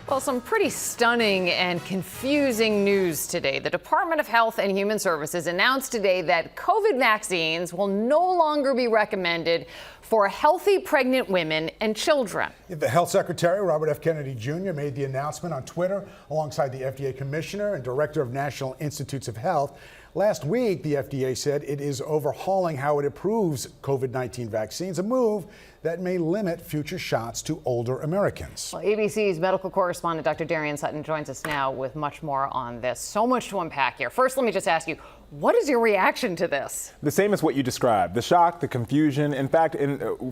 Well, some pretty stunning and confusing news today. The Department of Health and Human Services announced today that COVID vaccines will no longer be recommended for healthy pregnant women and children. The Health Secretary, Robert F. Kennedy Jr., made the announcement on Twitter alongside the FDA Commissioner and Director of National Institutes of Health. Last week, the FDA said it is overhauling how it approves COVID-19 vaccines, a move that may limit future shots to older Americans. Well, ABC's medical correspondent, Dr. Darien Sutton, joins us now with much more on this. So much to unpack here. First, let me just ask you, what is your reaction to this? The same as what you described, the shock, the confusion. In fact,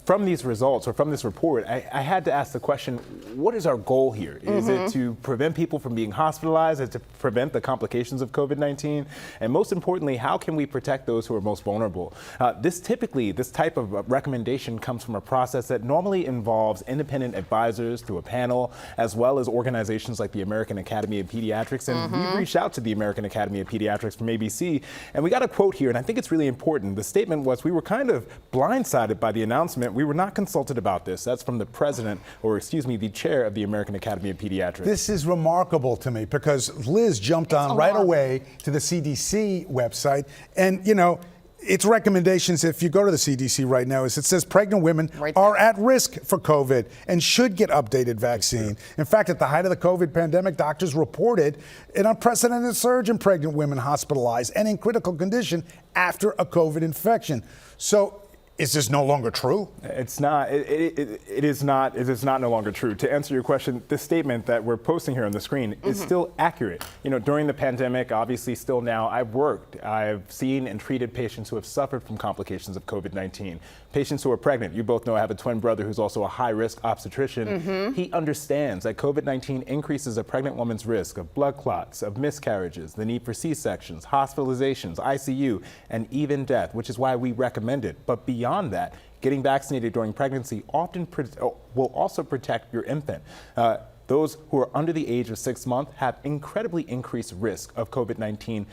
from these results or from this report, I had to ask the question, what is our goal here? Is it to prevent people from being hospitalized? Is it to prevent the complications of COVID-19? And most importantly, how can we protect those who are most vulnerable? This type of recommendation comes from a process that normally involves independent advisors through a panel, as well as organizations like the American Academy of Pediatrics. And we reached out to the American Academy of Pediatrics from ABC. And we got a quote here, and I think it's really important. The statement was, we were kind of blindsided by the announcement. We were not consulted about this. That's from the president, or excuse me, the chair of the American Academy of Pediatrics. This is remarkable to me because Liz jumped on right away to the CDC website. And, you know, its recommendations, if you go to the CDC right now, is it says pregnant women are at risk for COVID and should get updated vaccine. In fact, at the height of the COVID pandemic, doctors reported an unprecedented surge in pregnant women hospitalized and in critical condition after a COVID infection. So is this no longer true? It's not. It is not. It is not no longer true. To answer your question, this statement that we're posting here on the screen is still accurate. You know, during the pandemic, obviously still now, I've seen and treated patients who have suffered from complications of COVID-19. Patients who are pregnant. You both know I have a twin brother who's also a high-risk obstetrician. He understands that COVID-19 increases a pregnant woman's risk of blood clots, of miscarriages, the need for C-sections, hospitalizations, ICU, and even death, which is why we recommend it. But beyond that, getting vaccinated during pregnancy often will also protect your infant. Those who are under the age of 6 months have incredibly increased risk of COVID-19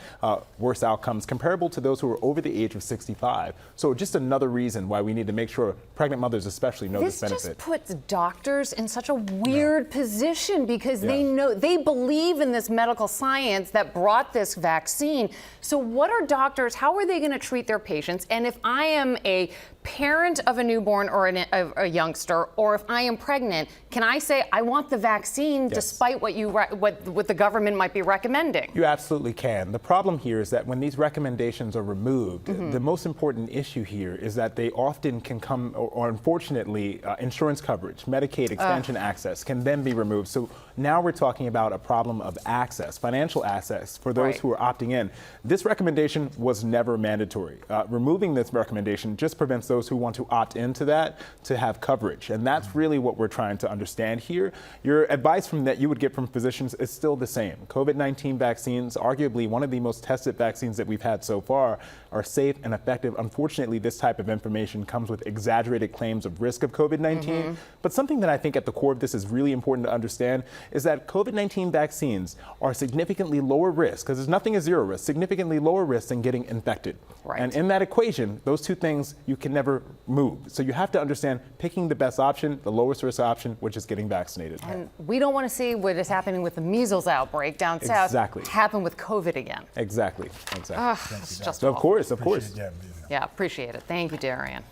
worse outcomes comparable to those who are over the age of 65. So just another reason why we need to make sure pregnant mothers especially know this benefit. This just puts doctors in such a weird position because they believe in this medical science that brought this vaccine. So what are doctors, how are they going to treat their patients? And if I am a parent of a newborn or a youngster, or if I am pregnant, can I say I want the vaccine despite what the government might be recommending? You absolutely can. The problem here is that when these recommendations are removed, the most important issue here is that they often can come, or unfortunately, insurance coverage, Medicaid extension access can then be removed. So now we're talking about a problem of access, financial access for those who are opting in. This recommendation was never mandatory. Removing this recommendation just prevents those who want to opt into that to have coverage. And that's really what we're trying to understand here. Your advice that you would get from physicians is still the same. COVID-19 vaccines, arguably one of the most tested vaccines that we've had so far, are safe and effective. Unfortunately, this type of information comes with exaggerated claims of risk of COVID-19. But something that I think at the core of this is really important to understand is that COVID-19 vaccines are significantly lower risk, because nothing is zero risk, significantly lower risk than getting infected. And in that equation, those two things you can never move. So you have to understand picking the best option, the lowest risk option, which is getting vaccinated. And we don't want to see what is happening with the measles outbreak down south happen with COVID again. Exactly. It's just of course. Yeah, appreciate it. Thank you, Darien.